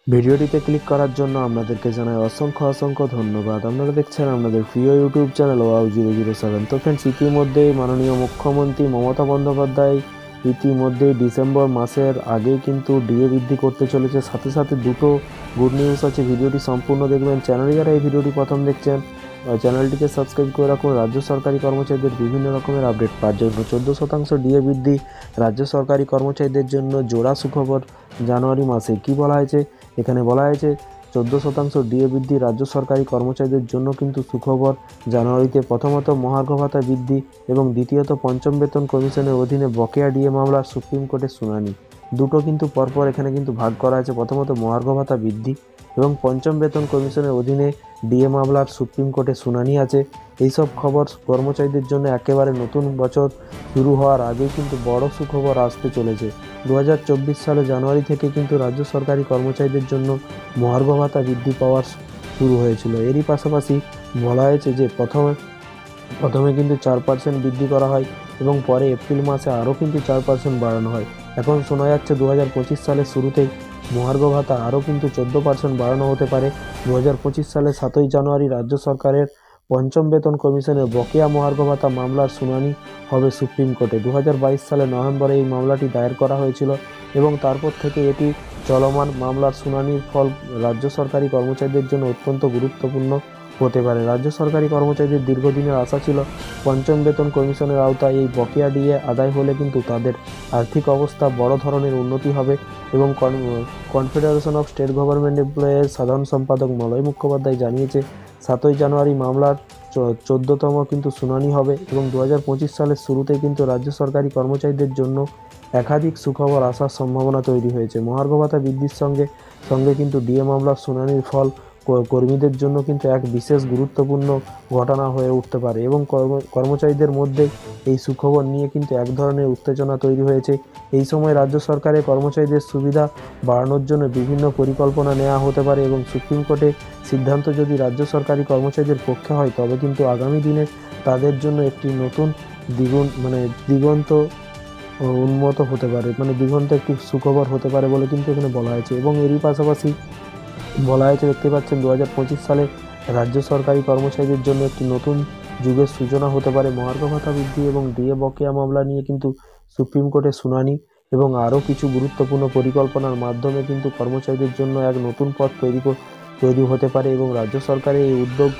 ভিডিওটিতে ক্লিক করার জন্য আপনাদেরকে জানাই অসংখ্য অসংখ্য ধন্যবাদ। আপনারা দেখছেন আপনাদের প্রিয় ইউটিউব চ্যানেল ওয়াও007। তো ফ্রেন্ডস, ইতিমধ্যেই মাননীয় মুখ্যমন্ত্রী মমতা বন্দ্যোপাধ্যায় ইতিমধ্যেই ডিসেম্বর মাসের আগেই কিন্তু ডিএ বৃদ্ধি করতে চলেছে। সাথে সাথে দুটো গুড নিউজ আছে, ভিডিওটি সম্পূর্ণ দেখবেন। চ্যানেলে যারা এই ভিডিওটি প্রথম দেখছেন চ্যানেলটিকে সাবস্ক্রাইব করে রাখুন। রাজ্য সরকারি কর্মচারীদের বিভিন্ন রকমের আপডেট পাওয়ার জন্য 14% ডিএ বৃদ্ধি রাজ্য সরকারি কর্মচারীদের জন্য জোড়া সুখবর। জানুয়ারি মাসে কি বলা হয়েছে? এখানে বলা হয়েছে 14% ডিএ বৃদ্ধি রাজ্য সরকারি কর্মচারীদের জন্য কিন্তু সুখবর। জানুয়ারিতে প্রথমত মহার্ঘ ভাতা বৃদ্ধি এবং দ্বিতীয়ত পঞ্চম বেতন কমিশনের অধীনে বকেয়া ডিএ মামলার সুপ্রিম কোর্টের শুনানি। দুটো কিন্তু পরপর এখানে কিন্তু ভাগ করা আছে। প্রথমত মহার্ঘ ভাতা বৃদ্ধি এবং পঞ্চম বেতন কমিশনের অধীনে ডিএ মামলার সুপ্রিম কোর্টে শুনানি আছে। এইসব খবর কর্মচারীদের জন্য একেবারে নতুন বছর শুরু হওয়ার আগেই কিন্তু বড় সুখবর আসতে চলেছে। 2024 সালে জানুয়ারি থেকে কিন্তু রাজ্য সরকারি কর্মচারীদের জন্য মহার্ঘ ভাতা বৃদ্ধি পাওয়ার শুরু হয়েছিল। এরই পাশাপাশি বলা হয়েছে যে প্রথমে কিন্তু 4% বৃদ্ধি করা হয় এবং পরে এপ্রিল মাসে আরও কিন্তু 4% বাড়ানো হয়। এখন শোনা যাচ্ছে 2025 সালের শুরুতেই মহার্ঘ ভাতা আরও কিন্তু 14% বাড়ানো হতে পারে। 2025 সালের 7ই জানুয়ারি রাজ্য সরকারের পঞ্চম বেতন কমিশনের বকেয়া মহার্ঘ ভাতা মামলার শুনানি হবে সুপ্রিম কোর্টে। 2022 সালের নভেম্বরে এই মামলাটি দায়ের করা হয়েছিল এবং তারপর থেকে এটি চলমান। মামলার শুনানির ফল রাজ্য সরকারি কর্মচারীদের জন্য অত্যন্ত গুরুত্বপূর্ণ হতে পারে। রাজ্য সরকারি কর্মচারীদের দীর্ঘদিনের আশা ছিল পঞ্চম বেতন কমিশনের আওতায় এই বকেয়া ডিএ আদায় হলে কিন্তু তাদের আর্থিক অবস্থা বড় ধরনের উন্নতি হবে এবং কনফেডারেশন অফ স্টেট গভর্নমেন্ট এমপ্লয়ের সাধারণ সম্পাদক মলয় মুখোপাধ্যায় জানিয়েছে 7ই জানুয়ারি মামলার 14তম কিন্তু শুনানি হবে এবং 2025 সালের শুরুতেই কিন্তু রাজ্য সরকারি কর্মচারীদের জন্য একাধিক সুখবর আসার সম্ভাবনা তৈরি হয়েছে। মহার্ঘ ভাতা বৃদ্ধির সঙ্গে সঙ্গে কিন্তু ডিএ মামলার শুনানির ফল কর্মীদের জন্য কিন্তু এক বিশেষ গুরুত্বপূর্ণ ঘটনা হয়ে উঠতে পারে এবং কর্মচারীদের মধ্যে এই সুখবর নিয়ে কিন্তু এক ধরনের উত্তেজনা তৈরি হয়েছে। এই সময় রাজ্য সরকারের কর্মচারীদের সুবিধা বাড়ানোর জন্য বিভিন্ন পরিকল্পনা নেওয়া হতে পারে এবং সুপ্রিম কোর্টে সিদ্ধান্ত যদি রাজ্য সরকারি কর্মচারীদের পক্ষে হয় তবে কিন্তু আগামী দিনে তাদের জন্য একটি নতুন দিগন্ত উন্মত হতে পারে, দিগন্ত একটি সুখবর হতে পারে বলে কিন্তু এখানে বলা হয়েছে। এবং এরই পাশাপাশি বলা হয়েছে, দেখতে পাচ্ছেন 2025 সালে রাজ্য সরকারি কর্মচারীদের জন্য একটি নতুন যুগের সূচনা হতে পারে। মহার্ঘ ভাতা বৃদ্ধি এবং ডিএ বকেয়া মামলা নিয়ে কিন্তু সুপ্রিম কোর্টে শুনানি এবং আরও কিছু গুরুত্বপূর্ণ পরিকল্পনার মাধ্যমে কিন্তু কর্মচারীদের জন্য এক নতুন পথ তৈরি হতে পারে এবং রাজ্য সরকারের এই উদ্যোগ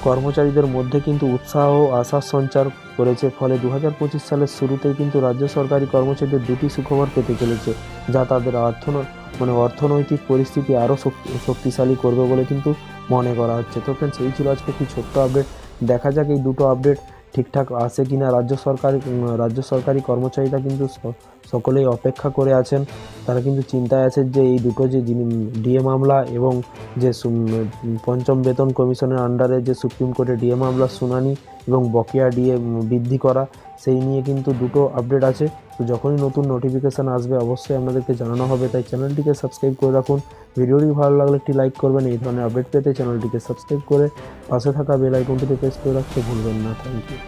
কর্মচারীদের মধ্যে কিন্তু উৎসাহ ও আশার সঞ্চার করেছে। ফলে 2025 সালের শুরুতেই কিন্তু রাজ্য সরকারি কর্মচারীদের দুটি সুখবর পেতে চলেছে, যা তাদের অর্থনৈতিক পরিস্থিতি আরও শক্তিশালী করবে বলে কিন্তু মনে করা হচ্ছে। তো ফ্রেন্ডস, এই ছিল আজকে একটি ছোট্ট আপডেট। দেখা যাক এই দুটো আপডেট ঠিকঠাক আসে কিনা। রাজ্য সরকারি কর্মচারীরা কিন্তু সকলেই অপেক্ষা করে আছেন। তারা কিন্তু চিন্তায় আছে যে এই দুটো যে ডিএ মামলা এবং যে পঞ্চম বেতন কমিশনের আন্ডারে যে সুপ্রিম কোর্টে ডিএ মামলার শুনানি এবং বকেয়া ডিএ বৃদ্ধি করা, সেই নিয়ে কিন্তু দুটো আপডেট আছে। তো যখনই নতুন নোটিফিকেশান আসবে অবশ্যই আপনাদেরকে জানানো হবে, তাই চ্যানেলটিকে সাবস্ক্রাইব করে রাখুন। ভিডিওটি ভালো লাগলে একটি লাইক করবেন। এই ধরনের আপডেট পেতে চ্যানেলটিকে সাবস্ক্রাইব করে পাশে থাকা বেল আইকনটিতে প্রেস করে রাখতে ভুলবেন না। Thank you.